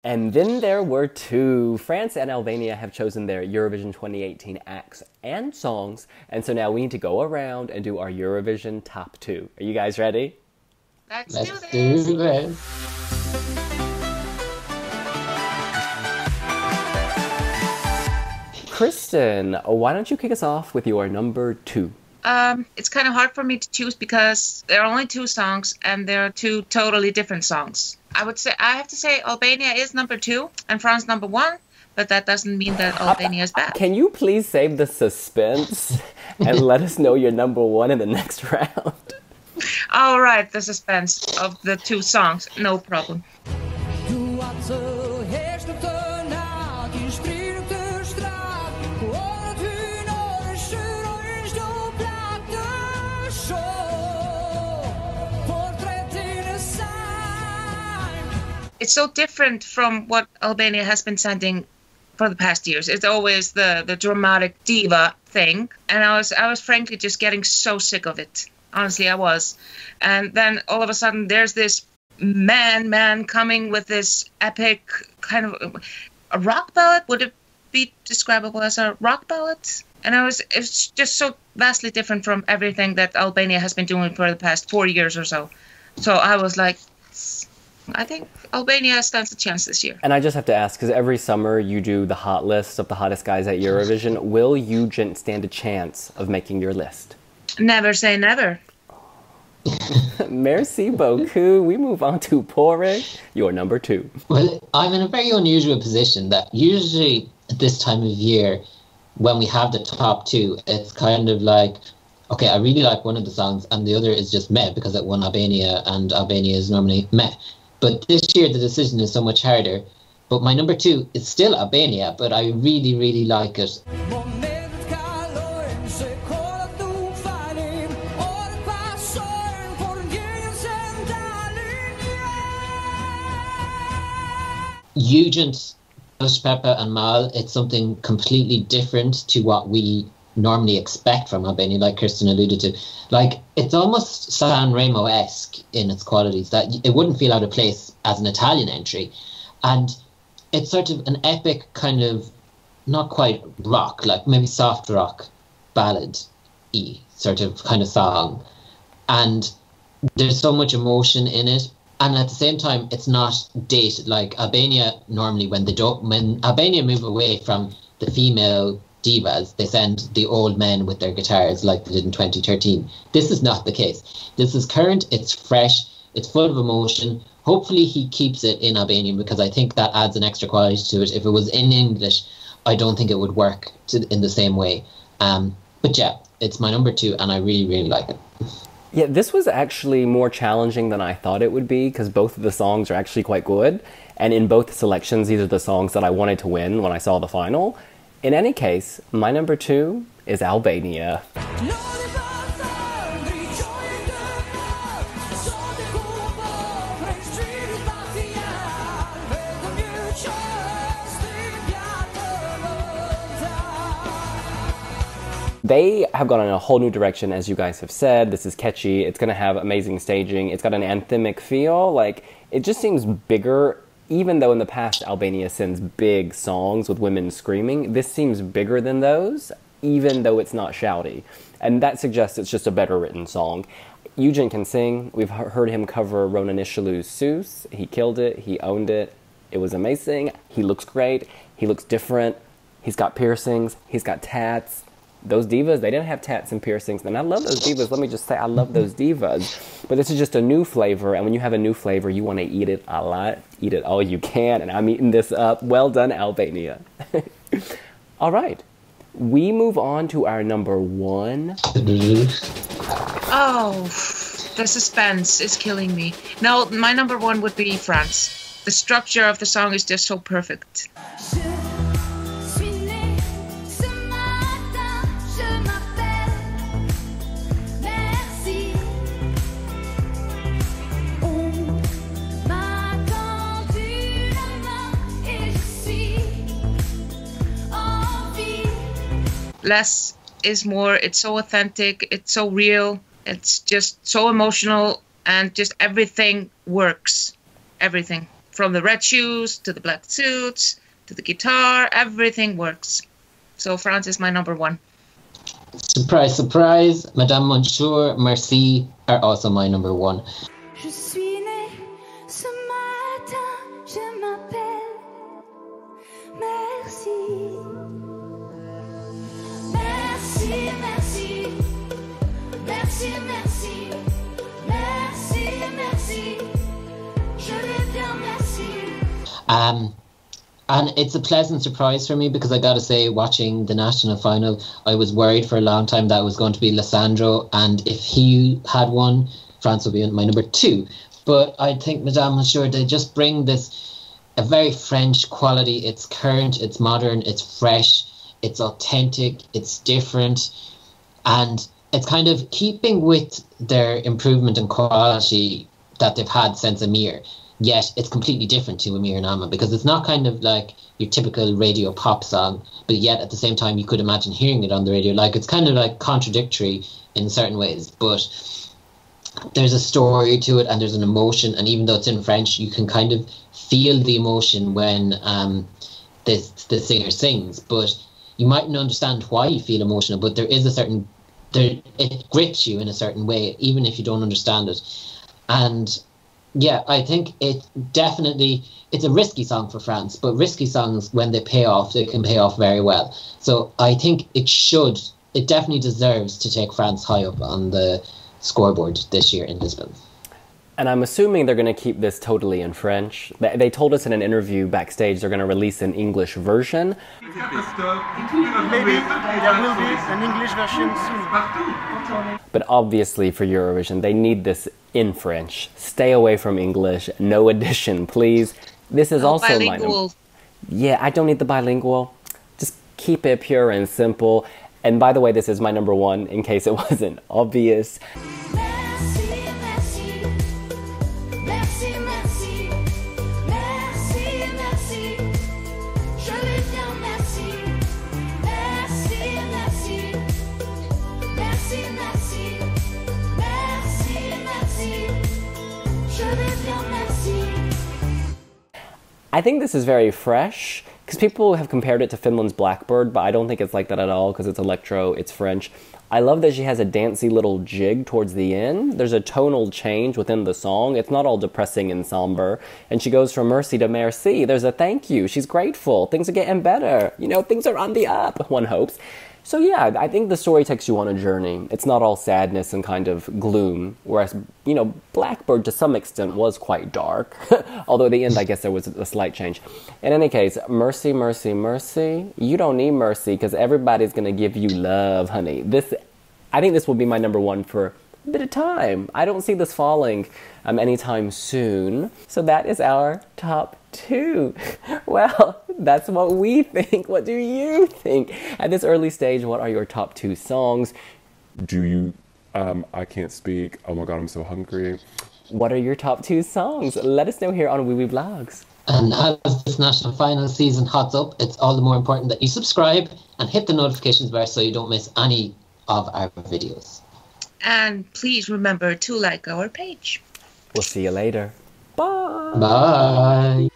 And then there were two. France and Albania have chosen their Eurovision 2018 acts and songs, and so now we need to go around and do our Eurovision top two. Are you guys ready? Let's Let's do do this. this. Kristen, why don't you kick us off with your number two? It's kind of hard for me to choose because there are only two songs and they're two totally different songs. I have to say Albania is number two and France number one, but that doesn't mean that Albania is bad. Can you please save the suspense and let us know your number one in the next round? All right, the suspense of the two songs, no problem. It's so different from what Albania has been sending for the past years. It's always the dramatic diva thing, and I was frankly just getting so sick of it. Honestly, I was. And then all of a sudden, there's this man coming with this epic kind of a rock ballad. Would it be describable as a rock ballad? And it's just so vastly different from everything that Albania has been doing for the past 4 years or so. So I was like, I think Albania stands a chance this year. And I just have to ask, because every summer you do the hot list of the hottest guys at Eurovision. Will Eugent stand a chance of making your list? Never say never. Merci beaucoup. We move on to Pore, your number two. Well, I'm in a very unusual position that usually at this time of year, when we have the top two, it's kind of like, okay, I really like one of the songs and the other is just meh because it won Albania and Albania is normally meh. But this year the decision is so much harder. But my number two is still Albania, but I really, really like it. Eugent, Bushpepa and Mal, it's something completely different to what we normally expect from Albania, like Kirsten alluded to. Like, it's almost San Remo-esque in its qualities, that it wouldn't feel out of place as an Italian entry. And it's sort of an epic kind of, not quite rock, like maybe soft rock, ballad-y sort of kind of song. And there's so much emotion in it. And at the same time, it's not dated. Like Albania, normally when Albania move away from the female divas, they send the old men with their guitars like they did in 2013. This is not the case. This is current, it's fresh, it's full of emotion. Hopefully he keeps it in Albanian because I think that adds an extra quality to it. If it was in English, I don't think it would work in the same way. But yeah, it's my number two and I really, really like it. Yeah, this was actually more challenging than I thought it would be because both of the songs are actually quite good. And in both selections, these are the songs that I wanted to win when I saw the final. In any case, my number two is Albania. They have gone in a whole new direction, as you guys have said. This is catchy. It's going to have amazing staging. It's got an anthemic feel. Like, it just seems bigger. Even though in the past Albania sends big songs with women screaming, this seems bigger than those, even though it's not shouty. And that suggests it's just a better written song. Eugent can sing. We've heard him cover Ronan Ishalu's Seuss. He killed it. He owned it. It was amazing. He looks great. He looks different. He's got piercings. He's got tats. Those divas, they didn't have tats and piercings. And I love those divas. Let me just say, I love those divas. But this is just a new flavor. And when you have a new flavor, you want to eat it a lot. Eat it all you can. And I'm eating this up. Well done, Albania. All right. We move on to our number one. Oh, the suspense is killing me. No, my number one would be France. The structure of the song is just so perfect. Less is more. It's so authentic. It's so real. It's just so emotional, and just everything works. Everything from the red shoes to the black suits to the guitar, everything works. So France is my number one. Surprise, surprise. Madame Monsieur, Merci are also my number one. Je suis née ce matin, je m'appelle Merci. Merci, merci. Merci, merci. Merci, merci. Je vais bien, merci. And it's a pleasant surprise for me because I gotta say, watching the national final, I was worried for a long time that it was going to be Lissandro, and if he had won, France would be my number two. But I think Madame Monsieur, they just bring a very French quality. It's current, it's modern, it's fresh, it's authentic, it's different, and it's kind of keeping with their improvement in quality that they've had since Amir. Yet it's completely different to Amir and Amma, because it's not kind of like your typical radio pop song, but yet at the same time you could imagine hearing it on the radio. Like, it's kind of like contradictory in certain ways, but there's a story to it and there's an emotion, and even though it's in French, you can kind of feel the emotion when the singer sings, but you mightn't understand why you feel emotional, but there is it grips you in a certain way, even if you don't understand it. And yeah, I think it's a risky song for France, but risky songs, when they pay off, they can pay off very well. So I think it definitely deserves to take France high up on the scoreboard this year in Lisbon. And I'm assuming they're going to keep this totally in French. They told us in an interview backstage they're going to release an English version. Maybe there will be an English version soon. But obviously for Eurovision, they need this in French. Stay away from English. No addition, please. This is also bilingual. Yeah, I don't need the bilingual. Just keep it pure and simple. And by the way, this is my number one, in case it wasn't obvious. I think this is very fresh, because people have compared it to Finland's Blackbird, but I don't think it's like that at all, because it's electro, it's French. I love that she has a dancey little jig towards the end. There's a tonal change within the song. It's not all depressing and somber. And she goes from mercy to merci. There's a thank you. She's grateful. Things are getting better. You know, things are on the up, one hopes. So yeah, I think the story takes you on a journey. It's not all sadness and kind of gloom, whereas, you know, Blackbird to some extent was quite dark. Although at the end, I guess there was a slight change. In any case, mercy, mercy, mercy. You don't need mercy because everybody's going to give you love, honey. I think this will be my number one for a bit of time. I don't see this falling anytime soon. So that is our top two. Well, that's what we think. What do you think? At this early stage, what are your top two songs? Do you, I can't speak. Oh my God, I'm so hungry. What are your top two songs? Let us know here on wiwibloggs. And as this national final season hots up, it's all the more important that you subscribe and hit the notifications bar so you don't miss any of our videos. And please remember to like our page. We'll see you later. Bye. Bye.